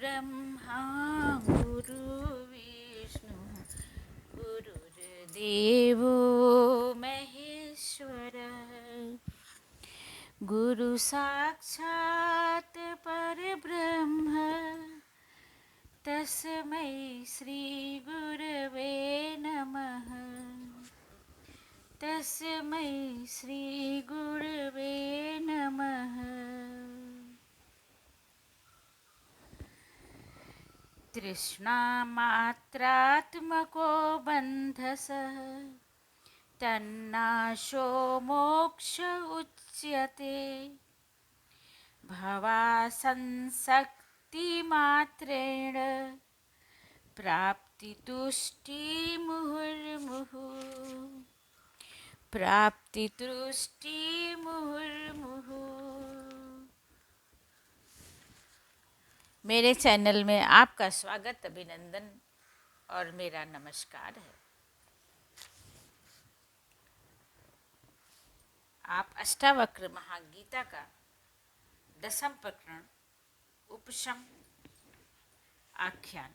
ब्रह्मा गुरुर्विष्णु गुरुर्देवो महेश्वर गुरु साक्षात् परब्रह्म तस्मै श्री गुरवे नमः तस्मै श्री गुरवे नमः। तृष्णामात्रात्मको बन्धसः तन्नाशो मोक्ष उच्यते भवासंसक्तिमात्रेण प्राप्तितुष्टिमुहुर्मुहुः प्राप्तितुष्टिमुहुर्मुहुः। मेरे चैनल में आपका स्वागत, अभिनंदन और मेरा नमस्कार है। आप अष्टावक्र महागीता का 10वां प्रकरण उपशम आख्यान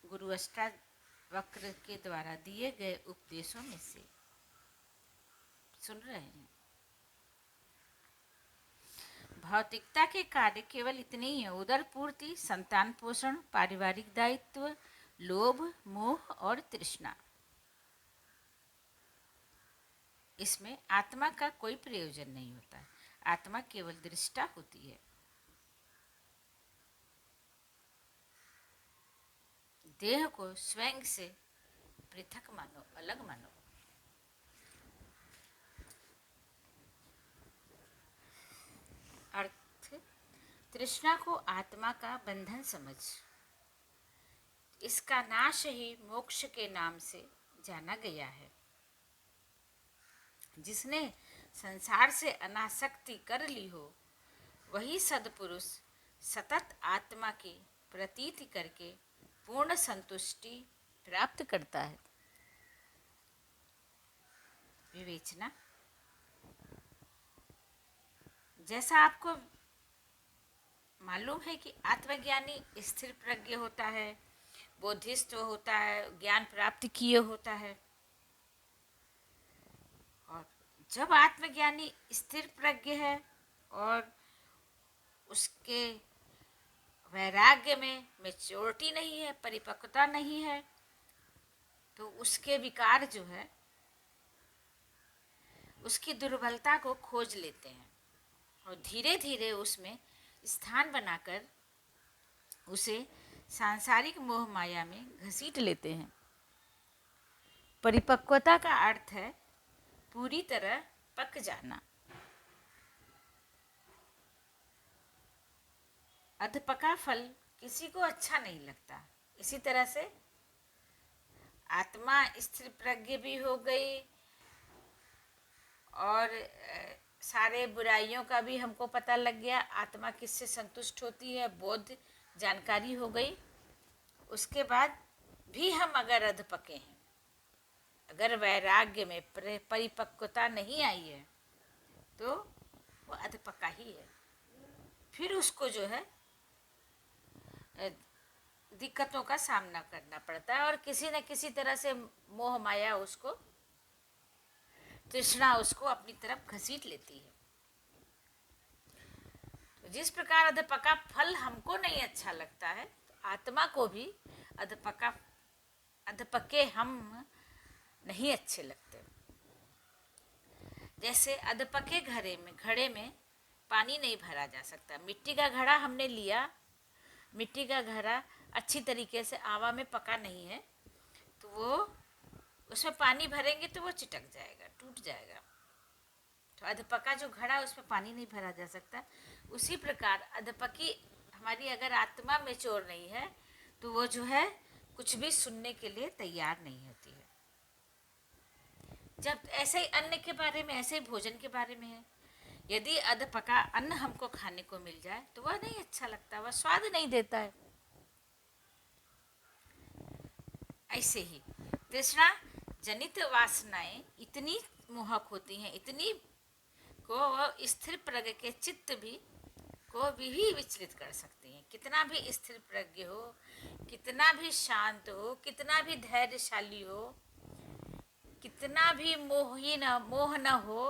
गुरु अष्टावक्र के द्वारा दिए गए उपदेशों में से सुन रहे हैं। भौतिकता के कार्य केवल इतने ही हैं: उदर पूर्ति, संतान पोषण, पारिवारिक दायित्व, लोभ, मोह और तृष्णा। इसमें आत्मा का कोई प्रयोजन नहीं होता। आत्मा केवल दृष्टा होती है। देह को स्वयं से पृथक मानो, अलग मानो। अर्थ, तृष्णा को आत्मा का बंधन समझ इसका नाश ही मोक्ष के नाम से जाना गया है। जिसने संसार से अनासक्ति कर ली हो, वही सद्पुरुष सतत आत्मा की प्रतीति करके पूर्ण संतुष्टि प्राप्त करता है। विवेचना। जैसा आपको मालूम है कि आत्मज्ञानी स्थिर प्रज्ञ होता है, बोधिस्त्व होता है, ज्ञान प्राप्त किए होता है। और जब आत्मज्ञानी स्थिर प्रज्ञ है और उसके वैराग्य में मैच्योरिटी नहीं है, परिपक्वता नहीं है, तो उसके विकार जो है उसकी दुर्बलता को खोज लेते हैं और धीरे धीरे उसमें स्थान बनाकर उसे सांसारिक मोह माया में घसीट लेते हैं। परिपक्वता का अर्थ है पूरी तरह पक जाना। अधपका फल किसी को अच्छा नहीं लगता। इसी तरह से आत्मा स्थिर प्रज्ञ भी हो गई और सारे बुराइयों का भी हमको पता लग गया। आत्मा किससे संतुष्ट होती है, बोध जानकारी हो गई। उसके बाद भी हम अगर अधपके हैं, अगर वैराग्य में परिपक्वता नहीं आई है, तो वो अधपका ही है। फिर उसको जो है दिक्कतों का सामना करना पड़ता है और किसी न किसी तरह से मोह माया उसको, तृष्णा उसको अपनी तरफ घसीट लेती है। तो जिस प्रकार अधपका फल हमको नहीं अच्छा लगता है, तो आत्मा को भी अधपके हम नहीं अच्छे लगते। जैसे अधपके घड़े में पानी नहीं भरा जा सकता। मिट्टी का घड़ा हमने लिया, मिट्टी का घड़ा अच्छी तरीके से आवा में पका नहीं है, तो वो उसमें पानी भरेंगे तो वो चिटक जाएगा, टूट जाएगा। तो अधपका जो घड़ा, उसमें पानी नहीं भरा जा सकता। उसी प्रकार अधपकी हमारी अगर आत्मा मैच्योर नहीं है, तो वो जो है कुछ भी सुनने के लिए तैयार नहीं होती है। जब ऐसे ही अन्न के बारे में, ऐसे ही भोजन के बारे में है, यदि अधपका अन्न हमको खाने को मिल जाए तो वह नहीं अच्छा लगता, वह स्वाद नहीं देता है। ऐसे ही तृष्णा जनित वासनाएं इतनी मोहक होती हैं, इतनी को वह स्थिर प्रज्ञ के चित्त भी को भी विचलित कर सकती हैं। कितना भी स्थिर प्रज्ञ हो, कितना भी शांत हो, कितना भी धैर्यशाली हो, कितना भी मोह न हो,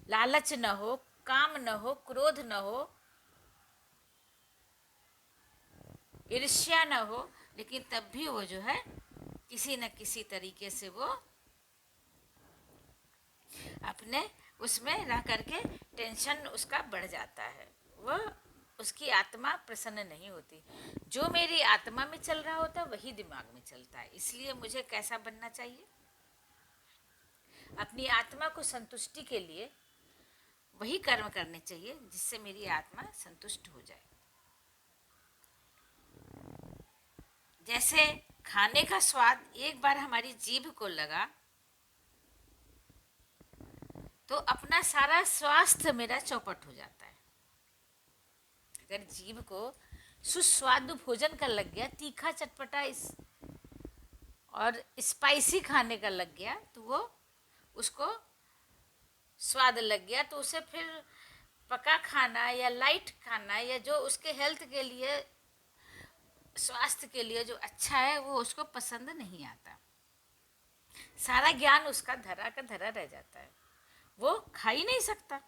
लालच न हो, काम न हो, क्रोध न हो, ईर्ष्या न हो, लेकिन तब भी वो जो है किसी न किसी तरीके से वो अपने उसमें रह करके टेंशन उसका बढ़ जाता है। वह उसकी आत्मा प्रसन्न नहीं होती। जो मेरी आत्मा में चल रहा होता है वही दिमाग में चलता है। इसलिए मुझे कैसा बनना चाहिए? अपनी आत्मा को संतुष्टि के लिए वही कर्म करने चाहिए जिससे मेरी आत्मा संतुष्ट हो जाए। जैसे खाने का स्वाद एक बार हमारी जीभ को लगा तो अपना सारा स्वास्थ्य मेरा चौपट हो जाता है। अगर जीभ को सुस्वादु भोजन का लग गया, तीखा चटपटा और स्पाइसी खाने का लग गया, तो वो उसको स्वाद लग गया, तो उसे फिर पका खाना या लाइट खाना या जो उसके हेल्थ के लिए, स्वास्थ्य के लिए जो अच्छा है, वो उसको पसंद नहीं आता। सारा ज्ञान उसका धरा का धरा रह जाता है, वो खा ही नहीं सकता।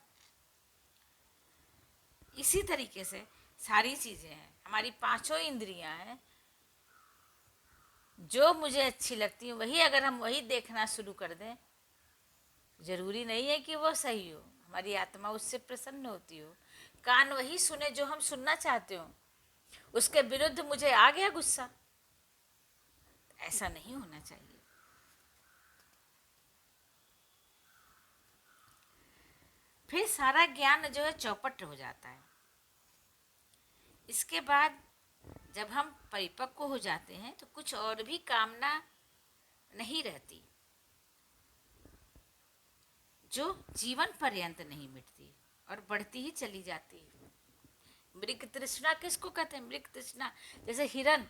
इसी तरीके से सारी चीज़ें हैं, हमारी पांचों इंद्रियां हैं, जो मुझे अच्छी लगती है वही अगर हम वही देखना शुरू कर दें, जरूरी नहीं है कि वो सही हो, हमारी आत्मा उससे प्रसन्न होती हो। कान वही सुने जो हम सुनना चाहते हो, उसके विरुद्ध मुझे आ गया गुस्सा, ऐसा नहीं होना चाहिए। फिर सारा ज्ञान जो है चौपट हो जाता है। इसके बाद जब हम परिपक्व हो जाते हैं तो कुछ और भी कामना नहीं रहती, जो जीवन पर्यंत नहीं मिटती और बढ़ती ही चली जाती है। मृग तृष्णा किसको कहते हैं? मृग तृष्णा जैसे हिरन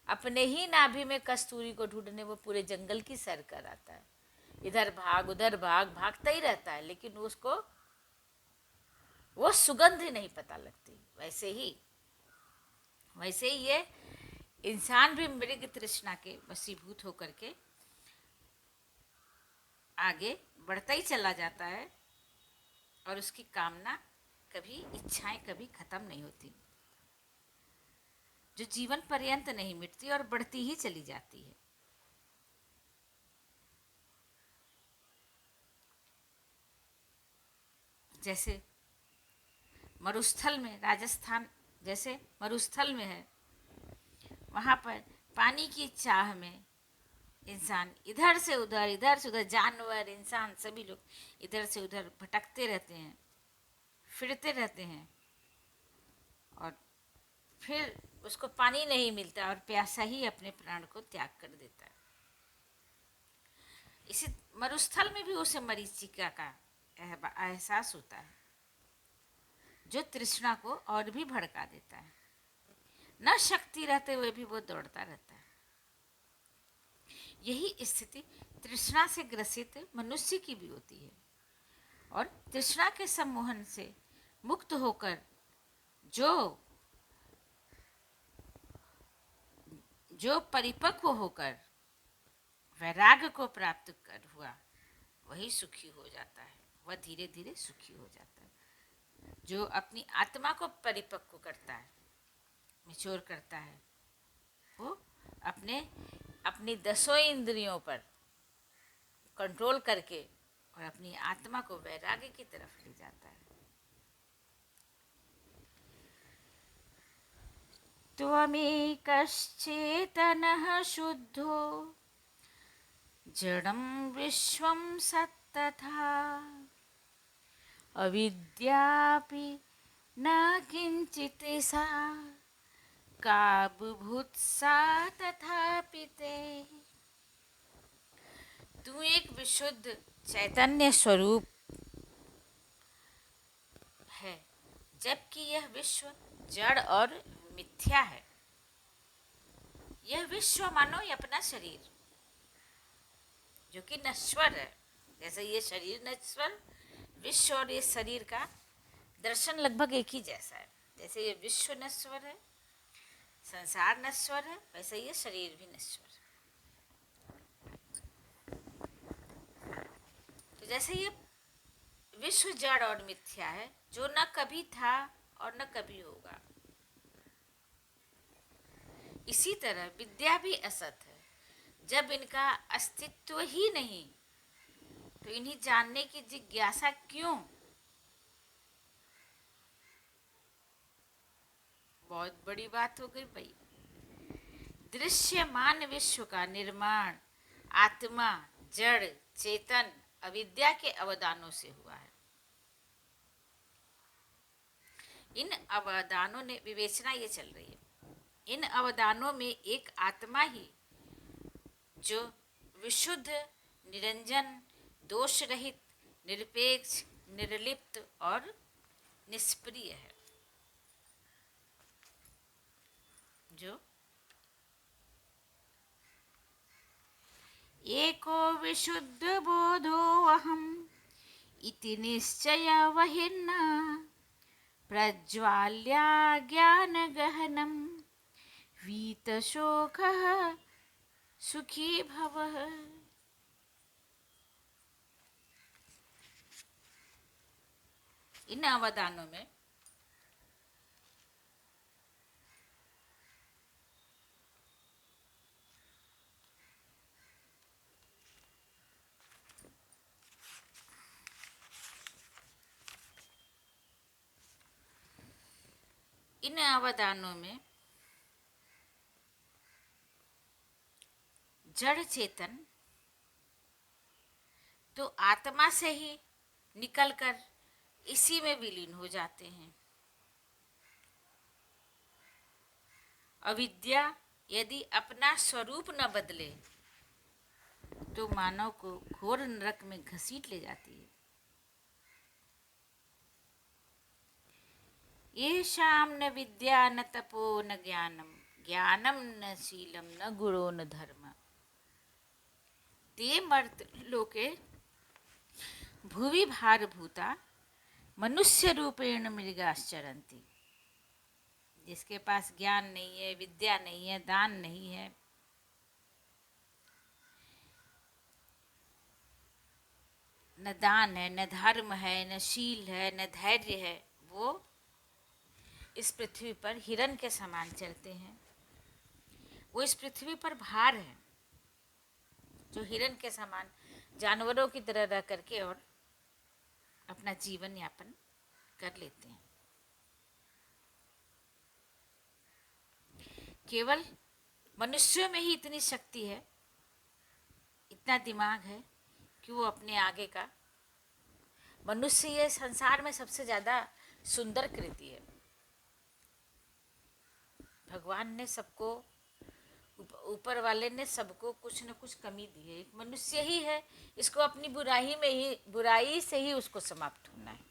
अपने ही नाभि में कस्तूरी को ढूंढने वो पूरे जंगल की सैर कर आता है, इधर भाग उधर भाग, भागता ही रहता है, लेकिन उसको वो सुगंध ही नहीं पता लगती। वैसे ही ये इंसान भी मृग तृष्णा के वशीभूत होकर के आगे बढ़ता ही चला जाता है और उसकी कामना कभी, इच्छाएं कभी खत्म नहीं होती, जो जीवन पर्यंत नहीं मिटती और बढ़ती ही चली जाती है। जैसे मरुस्थल में, राजस्थान जैसे मरुस्थल में है, वहाँ पर पानी की चाह में इंसान इधर से उधर, जानवर, इंसान सभी लोग इधर से उधर भटकते रहते हैं, फिरते रहते हैं, और फिर उसको पानी नहीं मिलता और प्यासा ही अपने प्राण को त्याग कर देता है। इसी मरुस्थल में भी उसे मरीचिका का एहसास होता है, जो तृष्णा को और भी भड़का देता है। न शक्ति रहते हुए भी वो दौड़ता रहता है। यही स्थिति तृष्णा से ग्रसित मनुष्य की भी होती है, और तृष्णा के सम्मोहन से मुक्त होकर जो परिपक्व होकर वैराग्य को प्राप्त कर हुआ, वही सुखी हो जाता है, वह धीरे धीरे सुखी हो जाता है। जो अपनी आत्मा को परिपक्व करता है, मैच्योर करता है, वो अपनी 10 इंद्रियों पर कंट्रोल करके और अपनी आत्मा को वैराग्य की तरफ ले जाता है। त्वमेकश्चेतनः शुद्धो जडं विश्वं सत्तथा अविद्यापि न किंचित् सा का बुभुत्सा तथापि ते। तू एक विशुद्ध चैतन्य स्वरूप है, जबकि यह विश्व जड़ और मिथ्या है। यह विश्व मानो ये अपना शरीर, जो कि नश्वर है, जैसे ये शरीर नश्वर, विश्व और इस शरीर का दर्शन लगभग एक ही जैसा है। जैसे ये विश्व नश्वर है, संसार नश्वर है, वैसे ये शरीर भी नश्वर है। तो जैसे ये विश्व जड़ और मिथ्या है, जो न कभी था और न कभी होगा, इसी तरह विद्या भी असत है। जब इनका अस्तित्व ही नहीं, तो इन्हें जानने की जिज्ञासा क्यों? बहुत बड़ी बात हो गई भाई। दृश्यमान विश्व का निर्माण आत्मा, जड़, चेतन, अविद्या के अवदानों से हुआ है। इन अवदानों ने विवेचना ये चल रही है, इन अवदानों में एक आत्मा ही जो विशुद्ध, निरंजन, दोष रहित, निरपेक्ष, निर्लिप्त और निष्प्रिय है, जो एको विशुद्ध बोधो अहम् इति निश्चय वहिर्न प्रज्वाल्या ज्ञान गहनम वीतशोकः सुखी भवः। इन अवदानों में जड़ चेतन तो आत्मा से ही निकलकर इसी में विलीन हो जाते हैं। अविद्या यदि अपना स्वरूप न बदले तो मानव को घोर नरक में घसीट ले जाती है। येषां न विद्या न तपो न ज्ञानम, ज्ञानम न शीलम न गुणो न धर्म, ते मर्त लोके भुवि भारभूता मनुष्य रूपेण मृगाश्चरन्ति। जिसके पास ज्ञान नहीं है, विद्या नहीं है, दान नहीं है, न दान है, न धर्म है, न शील है, न धैर्य है, वो इस पृथ्वी पर हिरण के समान चलते हैं। वो इस पृथ्वी पर भार है, जो हिरण के समान जानवरों की तरह रह करके और अपना जीवन यापन कर लेते हैं। केवल मनुष्यों में ही इतनी शक्ति है, इतना दिमाग है कि वो अपने आगे का, मनुष्य ये संसार में सबसे ज़्यादा सुंदर कृति है। भगवान ने सबको, ऊपर वाले ने सबको कुछ न कुछ कमी दी है। एक मनुष्य ही है, इसको अपनी बुराई से ही उसको समाप्त होना है।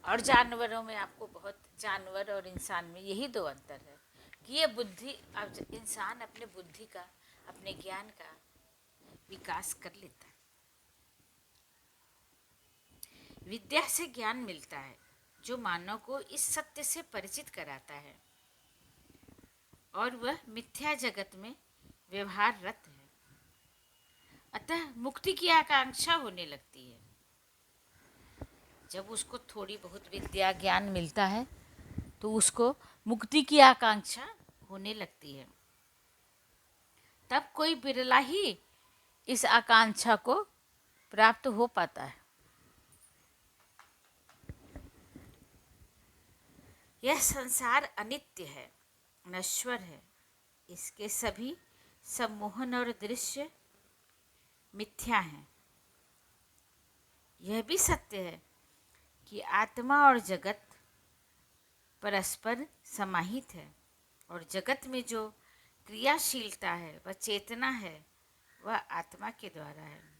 और जानवरों में आपको बहुत, जानवर और इंसान में यही दो अंतर है कि ये बुद्धि, अब इंसान अपने बुद्धि का, अपने ज्ञान का विकास कर लेता है। विद्या से ज्ञान मिलता है जो मानव को इस सत्य से परिचित कराता है और वह मिथ्या जगत में व्यवहाररत है। अतः मुक्ति की आकांक्षा होने लगती है। जब उसको थोड़ी बहुत विद्या ज्ञान मिलता है तो उसको मुक्ति की आकांक्षा होने लगती है। तब कोई बिरला ही इस आकांक्षा को प्राप्त हो पाता है। यह संसार अनित्य है, नश्वर है। इसके सभी सम्मोहन और दृश्य मिथ्या हैं। यह भी सत्य है कि आत्मा और जगत परस्पर समाहित है और जगत में जो क्रियाशीलता है, वह चेतना है, वह आत्मा के द्वारा है।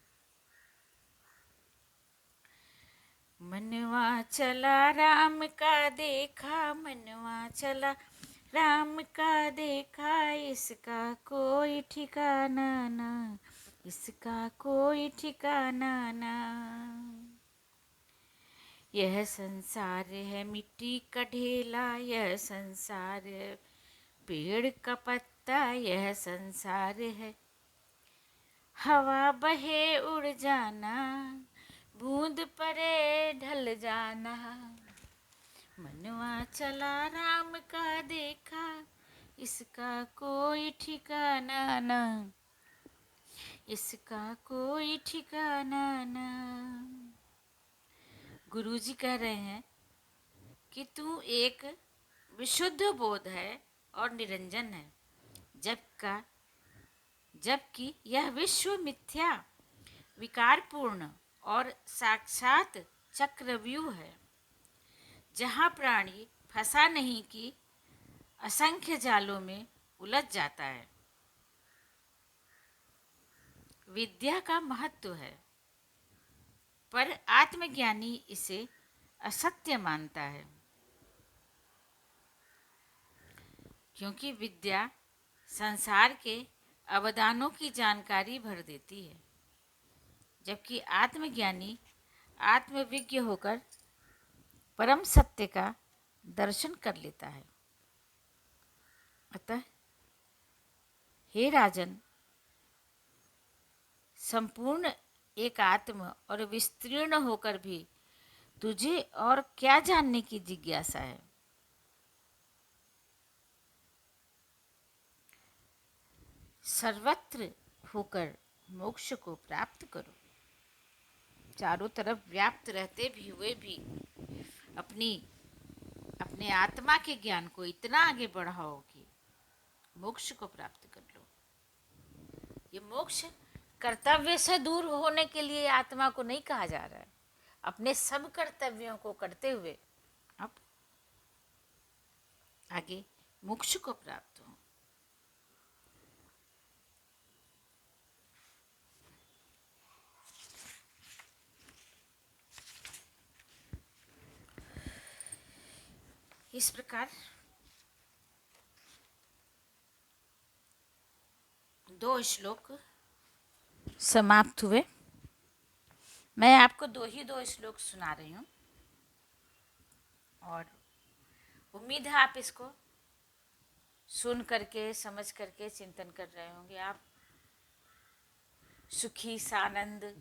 मनवा चला राम का देखा, मनवा चला राम का देखा, इसका कोई ठिकाना ना, इसका कोई ठिकाना ना। यह संसार है मिट्टी का ढेला, यह संसार है पेड़ का पत्ता, यह संसार है हवा बहे उड़ जाना, बूंद परे ढल जाना। मनवा चला राम का देखा, इसका कोई ठिकाना ना, इसका कोई ठिकाना ना। गुरुजी कह रहे हैं कि तू एक विशुद्ध बोध है और निरंजन है, जबकि यह विश्व मिथ्या, विकारपूर्ण और साक्षात चक्रव्यूह है, जहाँ प्राणी फंसा नहीं कि असंख्य जालों में उलझ जाता है। विद्या का महत्व है, पर आत्मज्ञानी इसे असत्य मानता है, क्योंकि विद्या संसार के अवदानों की जानकारी भर देती है, जबकि आत्मज्ञानी आत्मविज्ञ होकर परम सत्य का दर्शन कर लेता है। अतः हे राजन, संपूर्ण एकात्म और विस्तीर्ण होकर भी तुझे और क्या जानने की जिज्ञासा है? सर्वत्र होकर मोक्ष को प्राप्त करो। चारों तरफ व्याप्त रहते भी हुए भी अपने आत्मा के ज्ञान को इतना आगे बढ़ाओ कि मोक्ष को प्राप्त कर लो। ये मोक्ष कर्तव्य से दूर होने के लिए आत्मा को नहीं कहा जा रहा है, अपने सब कर्तव्यों को करते हुए अब आगे मोक्ष को प्राप्त हो। इस प्रकार दो श्लोक समाप्त हुए। मैं आपको दो श्लोक सुना रही हूँ और उम्मीद है आप इसको सुन करके समझ करके चिंतन कर रहे होंगे। आप सुखी सानंद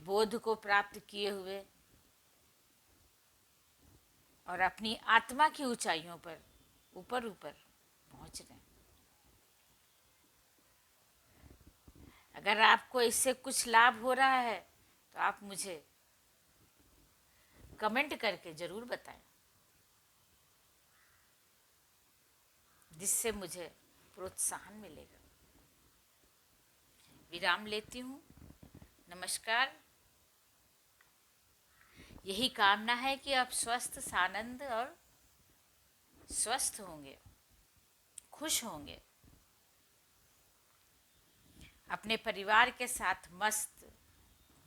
बोध को प्राप्त किए हुए और अपनी आत्मा की ऊंचाइयों पर ऊपर पहुंच रहे हैं। अगर आपको इससे कुछ लाभ हो रहा है तो आप मुझे कमेंट करके ज़रूर बताएं, जिससे मुझे प्रोत्साहन मिलेगा। विराम लेती हूँ। नमस्कार। यही कामना है कि आप स्वस्थ सानंद और स्वस्थ होंगे, खुश होंगे, अपने परिवार के साथ मस्त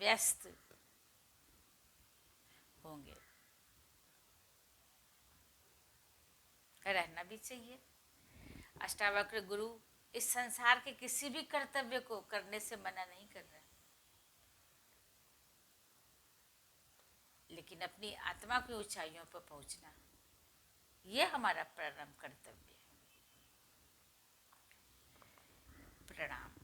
व्यस्त होंगे। रहना भी चाहिए। अष्टावक्र गुरु इस संसार के किसी भी कर्तव्य को करने से मना नहीं कर रहे, लेकिन अपनी आत्मा की ऊंचाइयों पर पहुंचना, यह हमारा परम कर्तव्य है। प्रणाम।